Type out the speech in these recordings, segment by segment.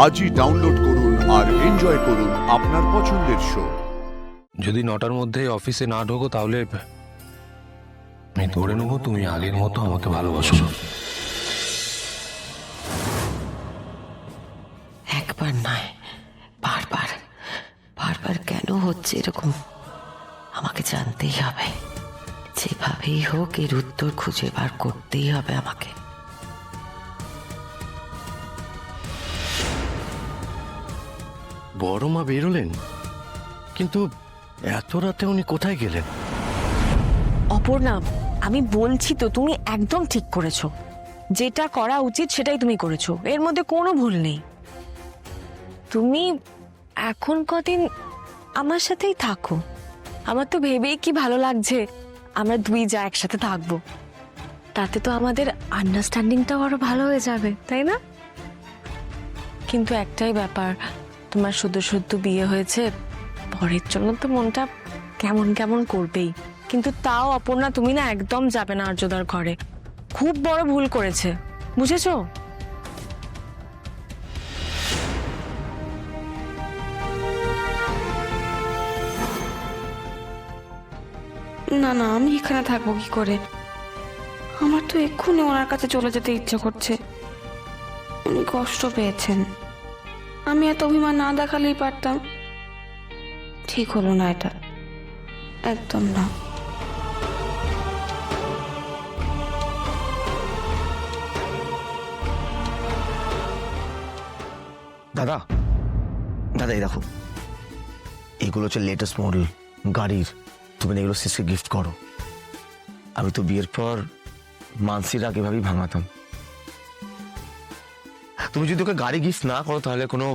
আজই ডাউনলোড করুন আর এনজয় করুন আপনার পছন্দের শো। যদি 9টার মধ্যে অফিসে না ঢোকো তাহলে আমি ধরে নেবো তুমি আগের মতো আমাকে ভালোবাসো। একবার নয়, বারবার বারবার কেন হচ্ছে এরকম আমাকে জানতেই হবে। যেভাবেই হোক এর উত্তর খুঁজে বার করতেই হবে আমাকে। বড় মা বেরোলেন, কিন্তু এত রাতে উনি কোথায় গেলেন? অপর্ণা, আমি বলছি তো তুমি একদম ঠিক করেছো। যেটা করা উচিত সেটাই তুমি করেছো, এর মধ্যে কোনো ভুল নেই। তুমি এখন কদিন আমার সাথেই থাকো। আমার তো ভেবেই কি ভালো লাগছে আমরা দুই যা একসাথে থাকবো। তাতে তো আমাদের আন্ডারস্ট্যান্ডিংটাও আরো ভালো হয়ে যাবে, তাই না? কিন্তু একটাই ব্যাপার, তোমার সদ্য সদ্য বিয়ে হয়েছে, পরের জন্য তো মনটা কেমন কেমন করবেই। কিন্তু তাও অপর্ণা, তুমি না একদম যাবে না আর্যদার ঘরে। খুব বড় ভুল করেছে, বুঝেছো? না না, আমি এখানে থাকবো কি করে? আমার তো এক্ষুনি ওনার কাছে চলে যেতে ইচ্ছে করছে। উনি কষ্ট পেয়েছেন, আমি এত অভিমান না দেখালেই পারতাম। ঠিক হলো না এটা, একদম না। দাদা দাদা এই দেখো, এগুলো হচ্ছে লেটেস্ট মডেল গাড়ির। তুমি না এগুলো শেষে গিফট করো। আমি তো বিয়ের পর মানসির আগে ভাবেই ভাঙাতাম। তুমি যদি ওকে গাড়ি গিফট না করো তাহলে কোনো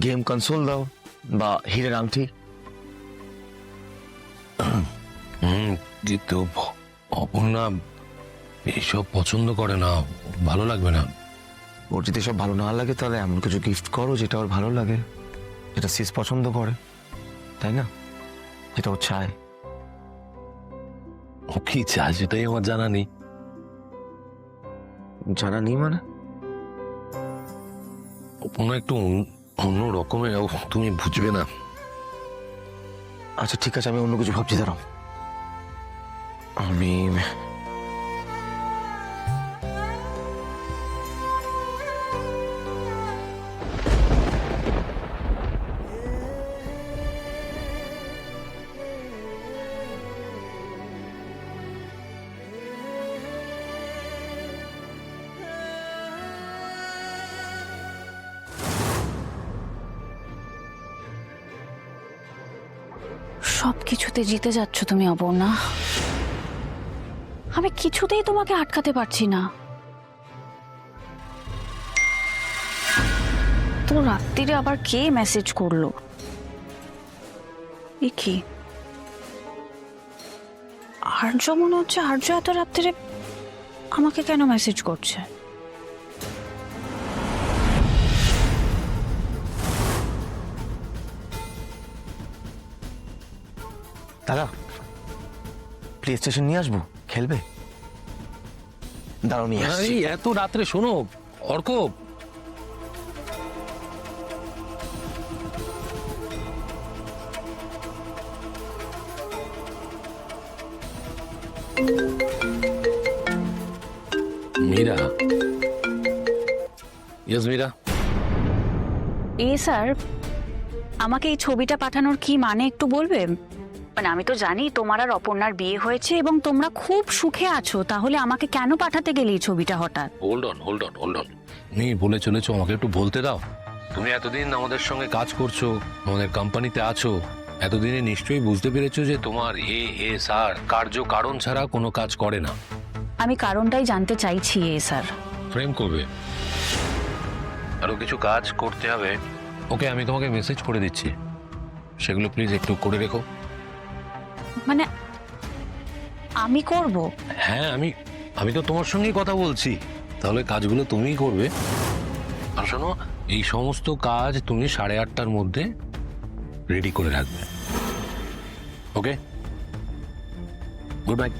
গেম কনসোল দাও বা হিরের আংটি। কিন্তু অপর্ণা এইসব পছন্দ করে না, ভালো লাগবে না। ওর যদি সব ভালো না লাগে তাহলে এমন কিছু গিফট করো যেটা ওর ভালো লাগে, যেটা শেষ পছন্দ করে, তাই না? যেটা ও চায়। ও কি চায় সেটাই আমার জানা নেই। জানা নেই মানে? অপর্ণা একটু অন্য রকমের, তুমি বুঝবে না। আচ্ছা ঠিক আছে, আমি অন্য কিছু ভাবছি। দাঁড়াও, আমি সবকিছুতে জিতে যাচ্ছ তুমি অপর্ণা। আমি কিছুতেই তোমাকে আটকাতে পারছি না। তো রাত্রিরে আবার কে মেসেজ করলো? এ কি, আর্য মনে হচ্ছে। আর্য এত রাত্রিরে আমাকে কেন মেসেজ করছে? দাদা প্লে স্টেশন নিয়ে আসবো, খেলবে? দাঁড়াও নিয়ে আসছি। এই এত রাত্রে শোনো অর্ক, মীরা। ইয়েস মীরা। স্যার, আমাকে এই ছবিটা পাঠানোর কি মানে একটু বলবে? মানে আমি তো জানি তোমার আর অপর্ণার বিয়ে হয়েছে এবং তোমরা খুব সুখে আছো, তাহলে আমাকে কেন পাঠাতে গেলে এই ছবিটা হঠাৎ? Hold on. তুমি বলে চলেছো, আমাকে একটু বলতে দাও। তুমি এতদিন আমাদের সঙ্গে কাজ করছো, আমাদের কোম্পানিতে আছো, এতদিনে নিশ্চয়ই বুঝতে পেরেছো যে তোমার ASR কার্য কারণ ছাড়া কোনো কাজ করে না। আমি কারণটাই জানতে চাইছি স্যার। ফ্রেম করবে, আরো কিছু কাজ করতে হবে। ওকে, আমি তোমাকে মেসেজ করে দিচ্ছি, সেগুলো প্লিজ একটু করে রেখো। মানে আমি করব? হ্যাঁ, আমি তো তোমার সঙ্গেই কথা বলছি, তাহলে কাজগুলো তুমিই করবে। আর শোনো, এই সমস্ত কাজ তুমি 8:30টার মধ্যে রেডি করে রাখবে। ওকে, গুড নাইট।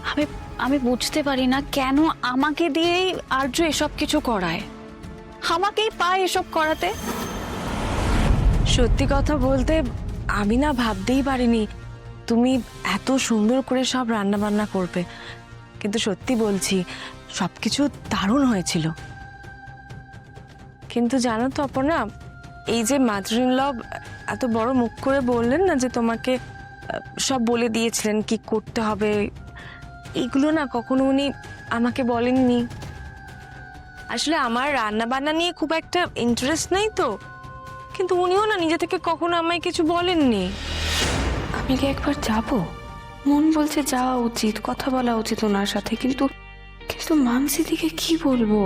আমি আমি বুঝতে পারি না কেন আমাকে দিয়েই আর্য এসব কিছু করায়, আমাকেই পায় এসব করাতে। সত্যি কথা বলতে আমি না ভাবতেই পারিনি তুমি এত সুন্দর করে সব রান্না বান্না করবে, কিন্তু সত্যি বলছি সবকিছু দারুণ হয়েছিল। কিন্তু জানো তো অপর্ণা, এই যে মাদার ইন ল এত বড় মুখ করে বললেন না যে তোমাকে সব বলে দিয়েছিলেন কি করতে হবে, এগুলো না কখনো উনি আমাকে বলেননি। আসলে আমার রান্না বান্না নিয়ে খুব একটা ইন্টারেস্ট নাই তো, কিন্তু উনিও না নিজে থেকে কখনো আমায় কিছু বলেননি। আমি কি একবার যাব? মন বলছে যাওয়া উচিত, কথা বলা উচিত ওনার সাথে, কিন্তু কিন্তু মানসি দিকে কি বলবো?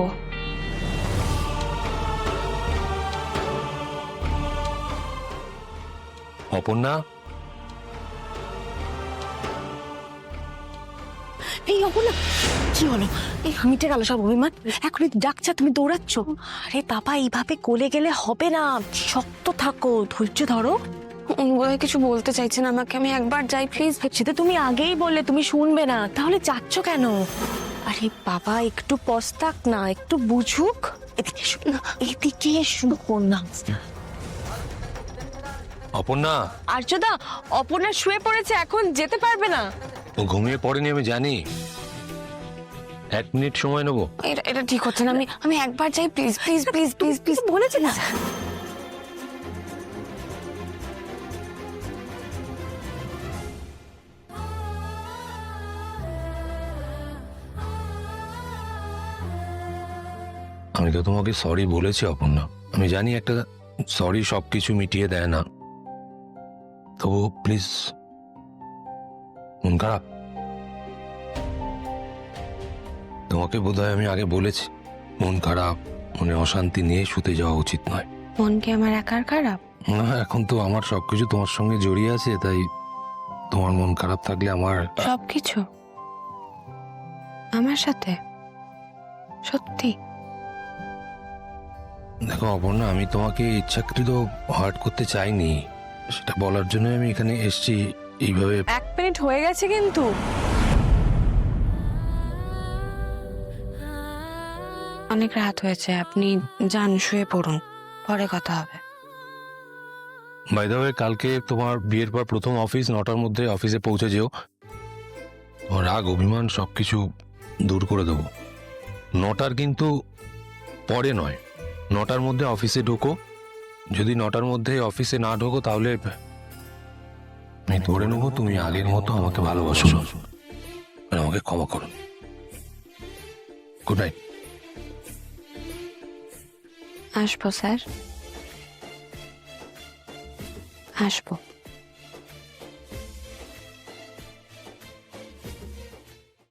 অপর্ণা, এই অপর্ণা, কি হলো? এই মিটে গেল সব অভিমান? এখনই ডাকছা, তুমি দৌড়াচ্ছ? আরে বাবা, এইভাবে কোলে গেলে হবে না, শক্ত থাকো, ধৈর্য ধরো। উনি বোধহয় কিছু বলতে চাইছেন আমাকে, আমি একবার যাই প্লিজ। সেটা তুমি আগেই বললে, তুমি শুনবে না, তাহলে যাচ্ছ কেন? আরে বাবা, একটু পস্তাক না, একটু বুঝুক। এদিকে এসো, এদিকে এসো না। অপর্ণা, আর্যদা, অপর্ণা শুয়ে পড়েছে, এখন যেতে পারবে না। ও ঘুমিয়ে পড়েনি আমি জানি। 1 মিনিট সময় নেবো। এটা ঠিক হচ্ছে না, আমি একবার যাই please please please please please. বলেছে না। আমি তো তোমাকে সরি বলেছি অপর্ণা, আমি জানি একটা সরি সবকিছু মিটিয়ে দেয় না, তবু প্লিজ। মন খারাপ? তোমাকে বোধহয় আমি আগে বলেছি মন খারাপ, মনে অশান্তি নিয়ে শুতে যাওয়া উচিত নয়। মন কি আমার একার খারাপ? না, এখন তো আমার সবকিছু তোমার সঙ্গে জড়িয়ে আছে, তাই তোমার মন খারাপ থাকলে আমার সবকিছু আমার সাথে? সত্যি? দেখো অপর্ণা, আমি তোমাকে ইচ্ছাকৃত হার্ট করতে চাইনি, সেটা বলার জন্য আমি এখানে এসেছি এইভাবে। 1 মিনিট হয়ে গেছে কিন্তু। অনেক রাত হয়েছে, আপনি যান, শুয়ে পড়ুন, পরে কথা হবে। বাই দ্য ওয়ে, কালকে তোমার বিয়ের পর প্রথম অফিস, 9টার মধ্যে অফিসে পৌঁছে যেও। তোমার রাগ অভিমান সবকিছু দূর করে দেবো। 9টার কিন্তু পরে নয়, 9টার মধ্যে অফিসে ঢোকো। যদি 9টার মধ্যে অফিসে না ঢোকো তাহলে আমি ধরে নেবো তুমি আগের মতো আমাকে ভালোবাসো আর আমাকে ক্ষমা করো। Good night. আসবো স্যার, আসবো।